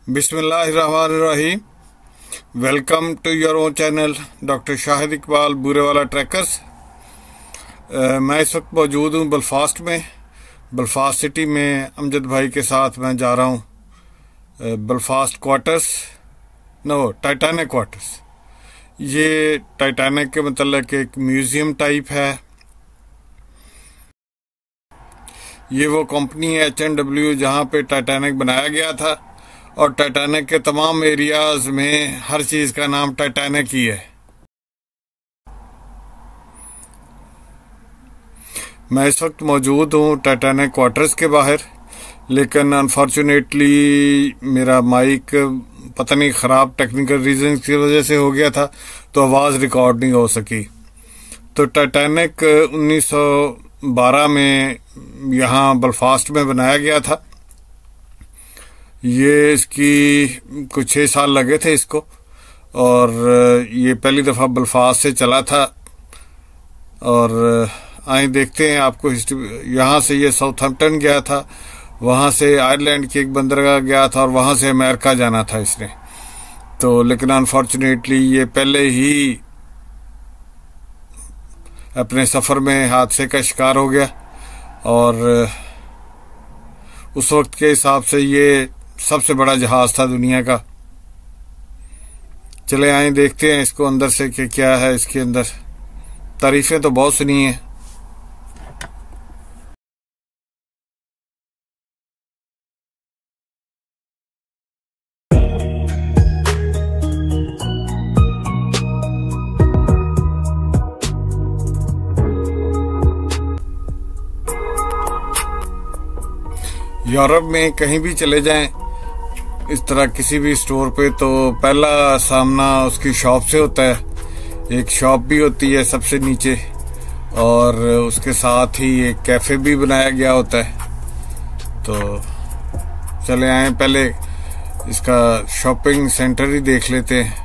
बिस्मिल्लाहिर्रहमानिर्रहीम। Welcome to your own channel doctor Shahid Iqbal Burewala trackers. मैं इस वक्त मौजूद हूँ बेलफास्ट में, बेलफास्ट सिटी में। अमजद भाई के साथ मैं जा रहा हूँ बेलफास्ट क्वार्टर्स, टाइटैनिक क्वार्टर्स। ये टाइटैनिक के मतलब एक म्यूज़ियम टाइप है। ये वो कंपनी है H&W जहाँ पे टाइटैनिक बनाया गया था, और टाइटैनिक के तमाम एरियाज में हर चीज़ का नाम टाइटैनिक ही है। मैं इस वक्त मौजूद हूँ टाइटैनिक क्वार्टर्स के बाहर, लेकिन अनफॉर्चुनेटली मेरा माइक पता नहीं ख़राब टेक्निकल रीजन की वजह से हो गया था, तो आवाज़ रिकॉर्ड नहीं हो सकी। तो टाइटैनिक 1912 में यहाँ बेलफास्ट में बनाया गया था। ये इसकी कुछ 6 साल लगे थे इसको, और ये पहली दफ़ा बेलफास्ट से चला था। और आए देखते हैं आपको हिस्ट्री। यहाँ से ये साउथहैम्पटन गया था, वहाँ से आयरलैंड की एक बंदरगाह गया था, और वहाँ से अमेरिका जाना था इसने। तो लेकिन अनफॉर्चुनेटली ये पहले ही अपने सफ़र में हादसे का शिकार हो गया, और उस वक्त के हिसाब से ये सबसे बड़ा जहाज था दुनिया का। चले आए देखते हैं इसको अंदर से कि क्या है इसके अंदर। तारीफें तो बहुत सुनी हैं। यूरोप में कहीं भी चले जाएं इस तरह किसी भी स्टोर पे, तो पहला सामना उसकी शॉप से होता है। एक शॉप भी होती है सबसे नीचे, और उसके साथ ही एक कैफे भी बनाया गया होता है। तो चले आए पहले इसका शॉपिंग सेंटर ही देख लेते हैं।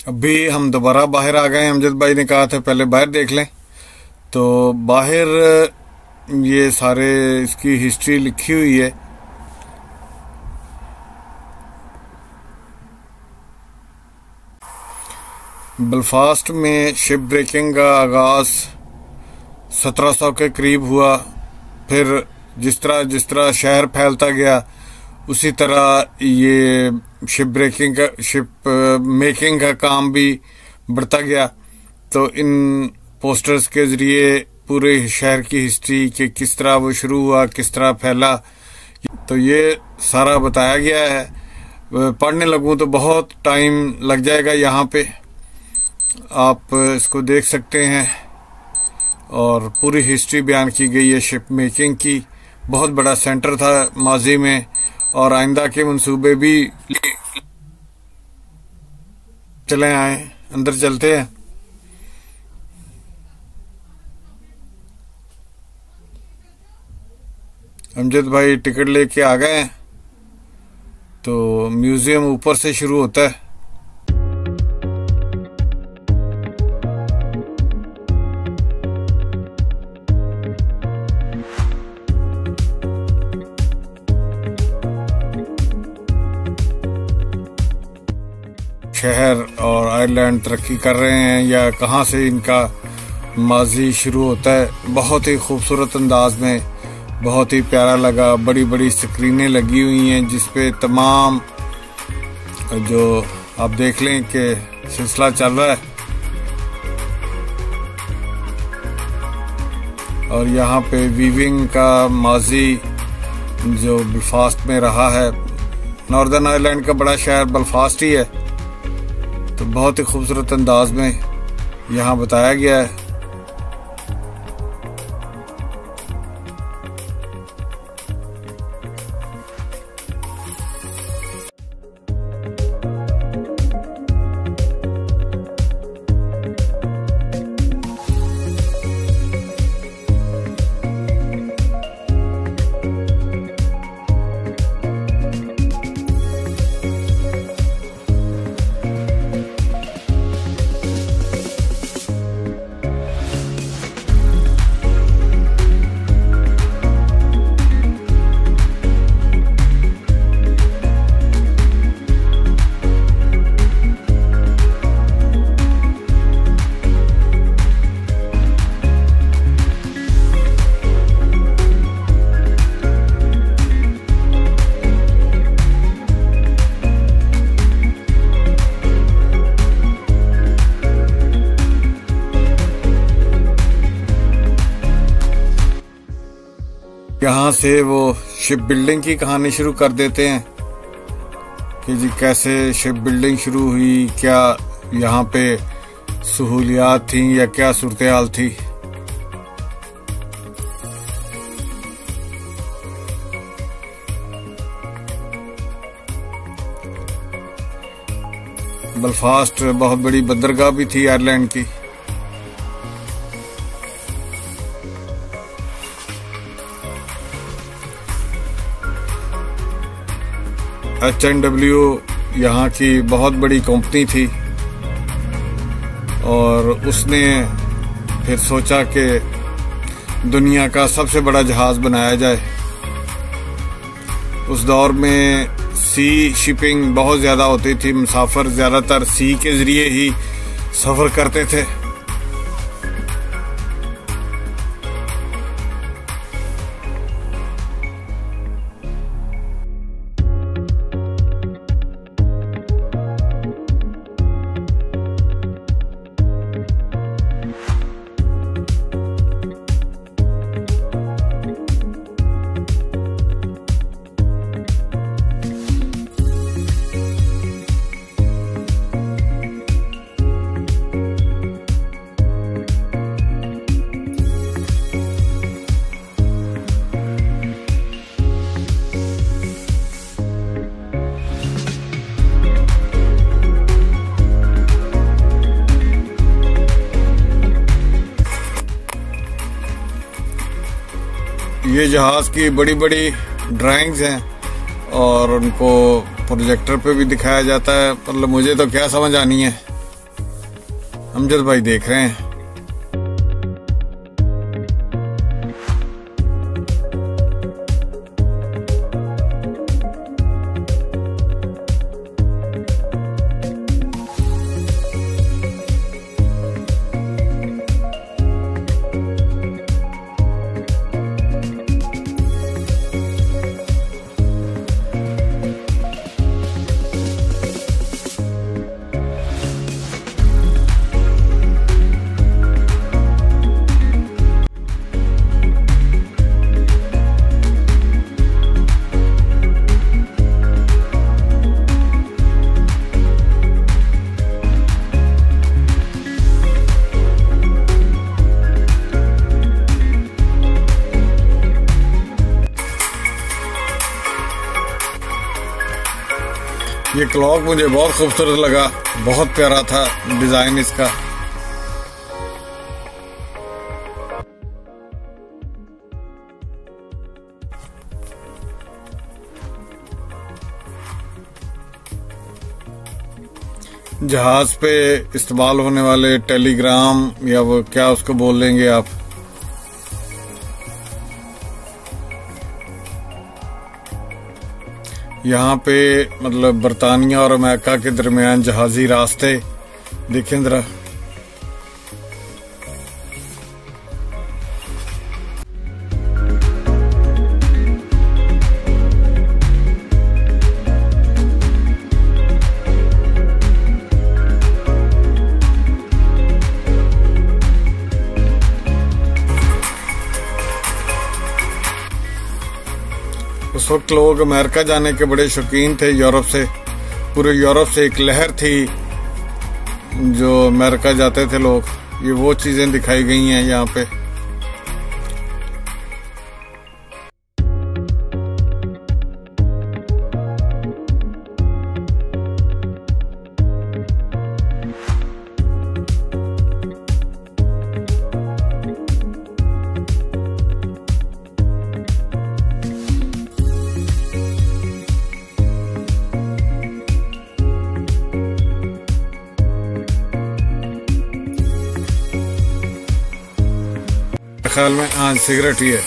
अभी हम दोबारा बाहर आ गए। अमजद भाई ने कहा था पहले बाहर देख लें, तो बाहर ये सारे इसकी हिस्ट्री लिखी हुई है। बेलफास्ट में शिप ब्रेकिंग का आगाज 1700 के करीब हुआ। फिर जिस तरह शहर फैलता गया उसी तरह ये शिप मेकिंग का काम भी बढ़ता गया। तो इन पोस्टर्स के जरिए पूरे शहर की हिस्ट्री कि किस तरह वो शुरू हुआ, किस तरह फैला, तो ये सारा बताया गया है। पढ़ने लगूं तो बहुत टाइम लग जाएगा। यहाँ पे आप इसको देख सकते हैं और पूरी हिस्ट्री बयान की गई है शिप मेकिंग की। बहुत बड़ा सेंटर था माजी में और आइंदा के मंसूबे भी। चले आए, अंदर चलते हैं। अमजद भाई टिकट लेके आ गए हैं। तो म्यूजियम ऊपर से शुरू होता है। शहर और आयरलैंड तरक्की कर रहे हैं या कहाँ से इनका माजी शुरू होता है। बहुत ही खूबसूरत अंदाज में, बहुत ही प्यारा लगा। बड़ी बड़ी स्क्रीनें लगी हुई हैं जिसपे तमाम जो आप देख लें कि सिलसिला चल रहा है। और यहाँ पे वीविंग का माजी जो बेलफास्ट में रहा है। नॉर्दर्न आयरलैंड का बड़ा शहर बेलफास्ट ही है। तो बहुत ही खूबसूरत अंदाज में यहाँ बताया गया है। यहाँ से वो शिप बिल्डिंग की कहानी शुरू कर देते हैं कि जी कैसे शिप बिल्डिंग शुरू हुई, क्या यहाँ पे सहूलियात थी या क्या सूरत हाल थी। बेलफास्ट बहुत बड़ी बंदरगाह भी थी आयरलैंड की। H&W यहाँ की बहुत बड़ी कंपनी थी और उसने फिर सोचा कि दुनिया का सबसे बड़ा जहाज बनाया जाए। उस दौर में सी शिपिंग बहुत ज़्यादा होती थी। मुसाफिर ज़्यादातर सी के ज़रिए ही सफ़र करते थे। ये जहाज की बड़ी बड़ी ड्राइंग्स हैं और उनको प्रोजेक्टर पे भी दिखाया जाता है। मतलब मुझे तो क्या समझ आनी है। अमजद भाई देख रहे हैं। ये क्लॉक मुझे बहुत खूबसूरत लगा, बहुत प्यारा था डिजाइन इसका। जहाज पे इस्तेमाल होने वाले टेलीग्राम या वो क्या उसको बोल लेंगे आप, यहाँ पे मतलब बरतानिया और अमेरिका के दरमियान जहाजी रास्ते देखें जरा। उस वक्त लोग अमेरिका जाने के बड़े शौकीन थे यूरोप से, पूरे यूरोप से एक लहर थी जो अमेरिका जाते थे लोग। ये वो चीजें दिखाई गई हैं यहाँ पे। ख्याल में हाँ सिगरेट ही है।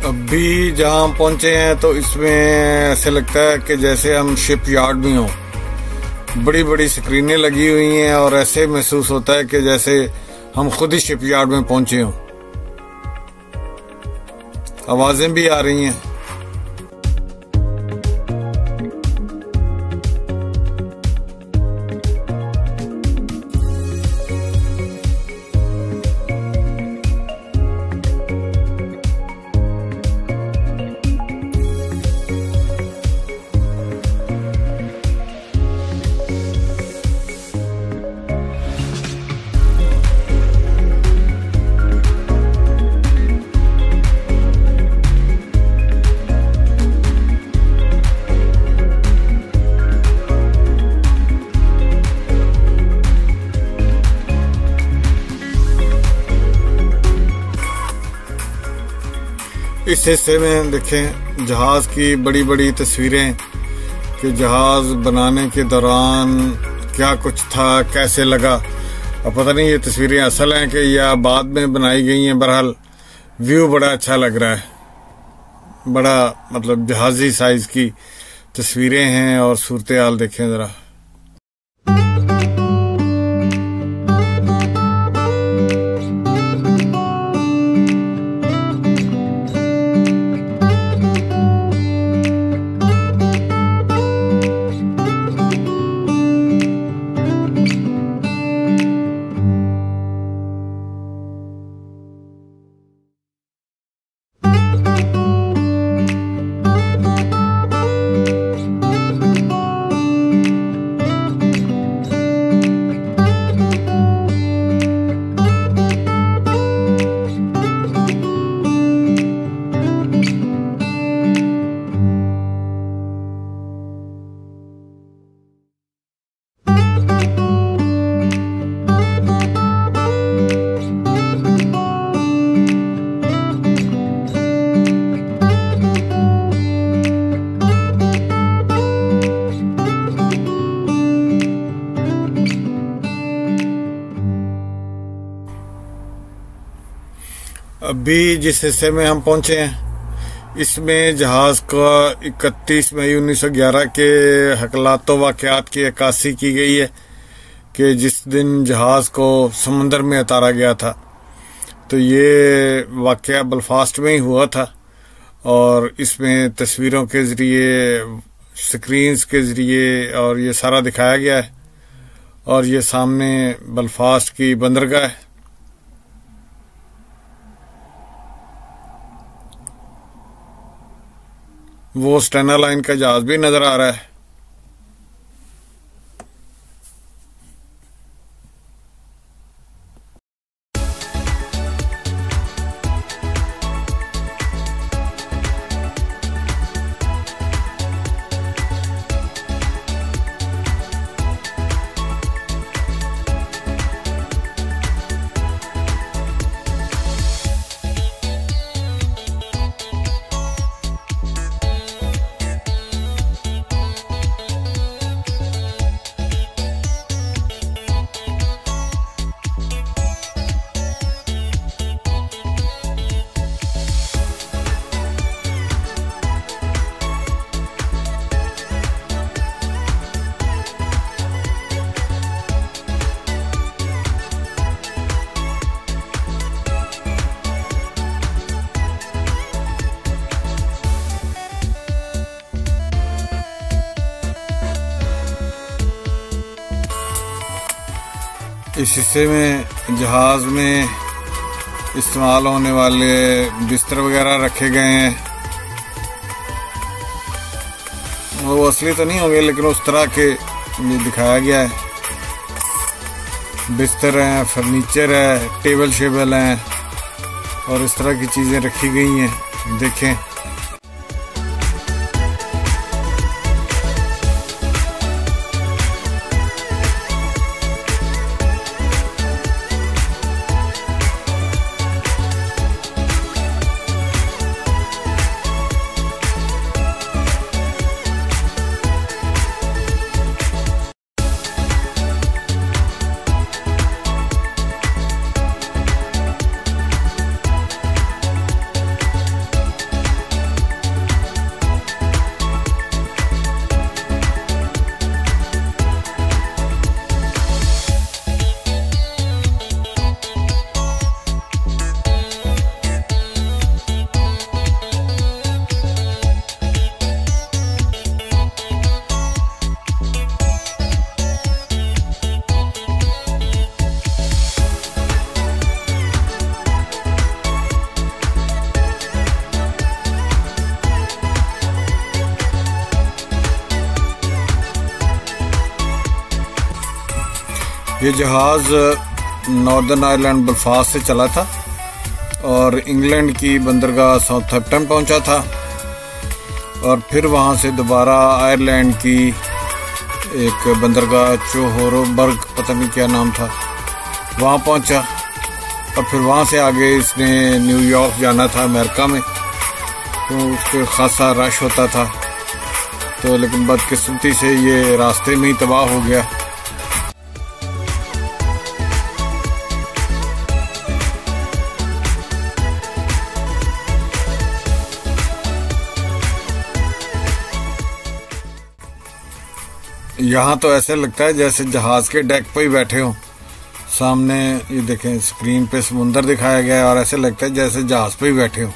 अभी जहाँ हम पहुंचे हैं तो इसमें ऐसे लगता है कि जैसे हम शिप यार्ड में हों। बड़ी बड़ी स्क्रीनें लगी हुई हैं और ऐसे महसूस होता है कि जैसे हम खुद ही शिप यार्ड में पहुंचे हों। आवाजें भी आ रही हैं। इस हिस्से में देखें जहाज की बड़ी बड़ी तस्वीरें कि जहाज बनाने के दौरान क्या कुछ था, कैसे लगा। अब पता नहीं ये तस्वीरें असल हैं कि या बाद में बनाई गई हैं। बहरहाल व्यू बड़ा अच्छा लग रहा है, बड़ा मतलब जहाजी साइज की तस्वीरें हैं। और सूरत हाल देखें जरा। अभी जिस हिस्से में हम पहुंचे हैं इसमें जहाज का 31 मई 1911 के हकलातो वाक़यात की अक्कासी की गई है कि जिस दिन जहाज को समुंदर में उतारा गया था। तो ये वाक़या बलफास्ट में ही हुआ था और इसमें तस्वीरों के ज़रिए, स्क्रीन्स के ज़रिए और ये सारा दिखाया गया है। और ये सामने बलफास्ट की बंदरगाह है। वो स्टेना लाइन का जहाज भी नजर आ रहा है। इस हिस्से में जहाज में इस्तेमाल होने वाले बिस्तर वगैरह रखे गए हैं। वो असली तो नहीं होंगे लेकिन उस तरह के ये दिखाया गया है। बिस्तर हैं, फर्नीचर है, टेबल शेबल हैं और इस तरह की चीज़ें रखी गई हैं। देखें ये जहाज़ नॉर्दर्न आयरलैंड बलफास्ट से चला था और इंग्लैंड की बंदरगाह साउथहैम्पटन पहुंचा था और फिर वहां से दोबारा आयरलैंड की एक बंदरगाह चोहोरोबर्ग, पता नहीं क्या नाम था, वहां पहुंचा और फिर वहां से आगे इसने न्यूयॉर्क जाना था अमेरिका में। तो उसके खासा रश होता था तो लेकिन बदकिस्मती से ये रास्ते में ही तबाह हो गया। यहाँ तो ऐसे लगता है जैसे जहाज के डेक पे ही बैठे हो। सामने ये देखें, स्क्रीन पे समुंदर दिखाया गया है और ऐसे लगता है जैसे जहाज पे ही बैठे हो।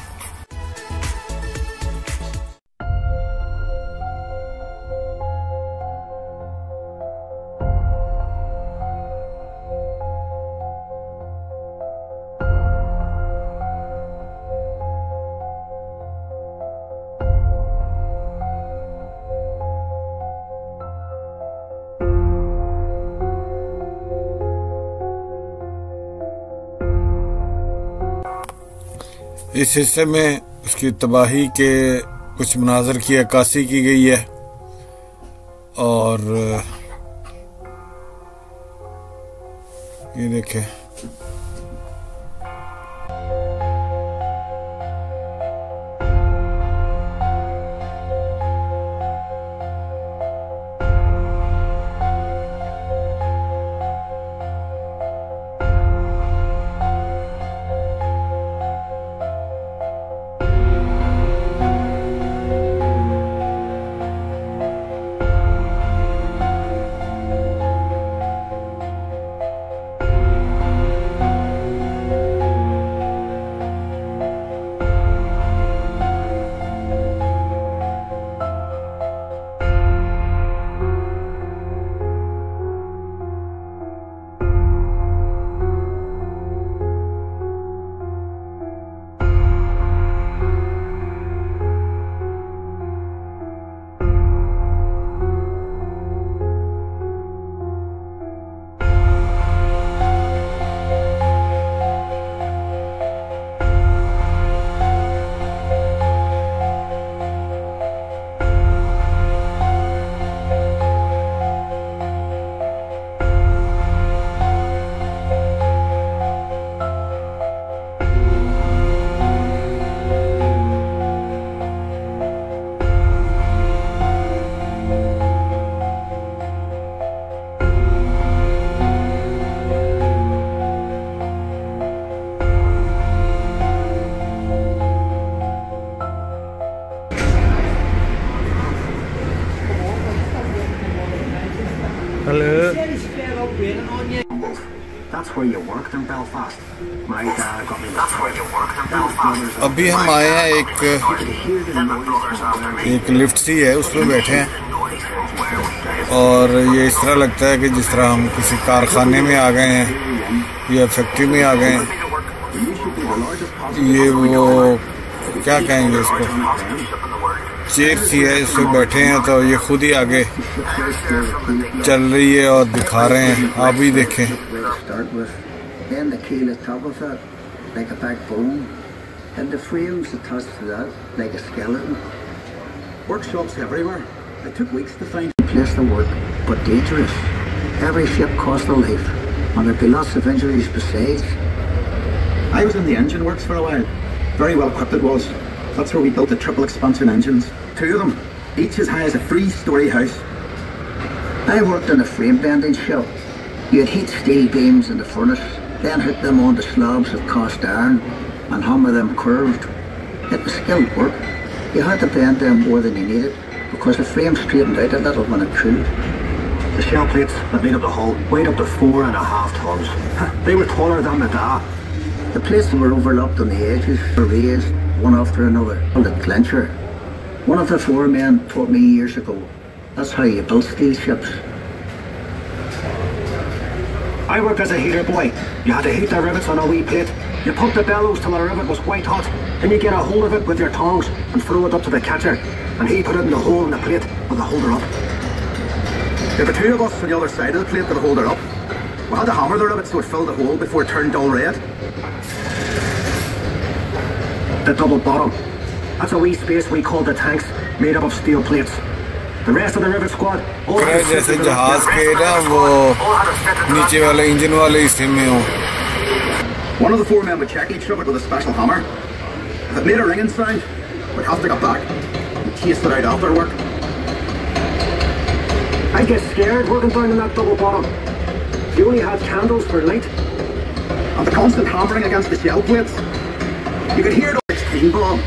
इस हिस्से में उसकी तबाही के कुछ मनाज़र की अक्कासी की गई है और ये देखें, Hello. That's where you worked in Belfast. My dad got me. That's where you worked in Belfast. अभी हम आए हैं एक लिफ्ट सी है, उसमें बैठे हैं और ये इस तरह लगता है कि जिस तरह हम किसी कारखाने में आ गए हैं या फैक्ट्री में आ गए हैं। ये वो क्या कहेंगे इसको, चेयर सी है, इस पे बैठे हैं तो ये खुद ही आगे चल रही है और दिखा रहे हैं, आप भी देखें। Then the keel at top of it, like a backbone, and the frames attached to that, like a skeleton. Workshops everywhere. It took weeks to find a place to work, but dangerous. Every ship cost a life, and there'd be lots of injuries besides. I was in the engine works for a while. Very well equipped it was. That's where we built the triple expansion engines. 2 of them, each as high as a 3-story house. I worked in a frame bending shop. You'd heat steel beams in the furnace, then hook them onto slabs of cast iron and hammer them curved. It was skilled work. You had to bend them more than you needed because the frame straightened out a little when it cooled. The shell plates that made up the hull weighed up to 4.5 tons. They were taller than the da. The plates were overlapped on the edges, were raised one after another, called a clincher. One of the foremen taught me years ago, that's how you build steel ships. I worked as a heater boy. You had to heat the rivets on a wee plate. You pump the bellows till the rivet was white hot. Then you get a hold of it with your tongs and throw it up to the catcher. And he put it in the hole in the plate with the holder up. There were 2 of us on the other side of the plate with the holder up. We had to hammer the rivet so it filled the hole before it turned dull red. The double bottom. That's a wee space we call the tanks, made up of steel plates. The rest of the rivet squad. जैसे जहाज के ना वो नीचे वाले engine वाले हिस्से में हो। One of the foremen would check each rivet with a special hammer. If it made a ringing sound, we'd have to go back and chase it out after work. I'd get scared working down in that double bottom. You only had candles for light. And the constant hammering against the shell plates. You could hear the 16 bomb.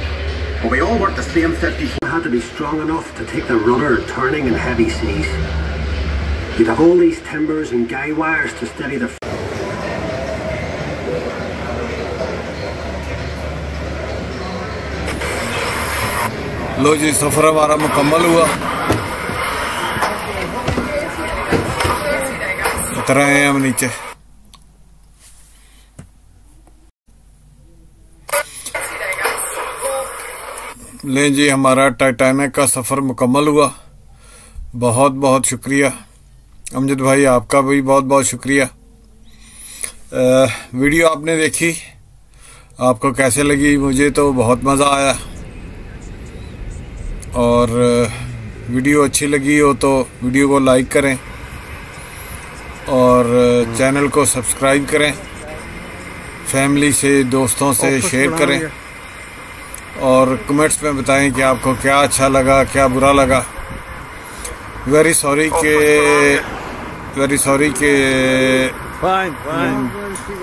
But we all worked the same 54. Had to be strong enough to take the rudder turning in heavy seas. You'd have all these timbers and guy wires to steady the. लो जी, सफर हमारा मुकम्मल हुआ। उतर आए हैं हम नीचे। ले जी, हमारा टाइटैनिक का सफर मुकम्मल हुआ। बहुत बहुत शुक्रिया अमजद भाई, आपका भी बहुत बहुत शुक्रिया। वीडियो आपने देखी, आपको कैसे लगी? मुझे तो बहुत मज़ा आया। और वीडियो अच्छी लगी हो तो वीडियो को लाइक करें और चैनल को सब्सक्राइब करें, फैमिली से, दोस्तों से शेयर करें और कमेंट्स में बताएं कि आपको क्या अच्छा लगा, क्या बुरा लगा। वेरी सॉरी के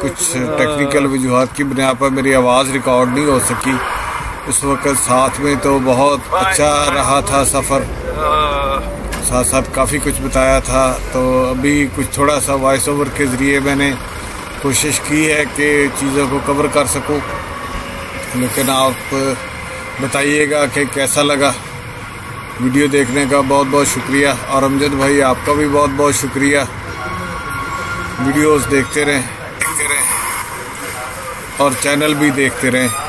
कुछ टेक्निकल वजूहात की बुनियाद पर मेरी आवाज़ रिकॉर्ड नहीं हो सकी उस वक़्त। साथ में तो बहुत अच्छा रहा था सफ़र, साथ साथ काफ़ी कुछ बताया था। तो अभी कुछ थोड़ा सा वॉइस ओवर के ज़रिए मैंने कोशिश की है कि चीज़ों को कवर कर सकूं, लेकिन आप बताइएगा कि कैसा लगा। वीडियो देखने का बहुत बहुत शुक्रिया और अमजद भाई आपका भी बहुत बहुत शुक्रिया। वीडियोस देखते रहें और चैनल भी देखते रहें।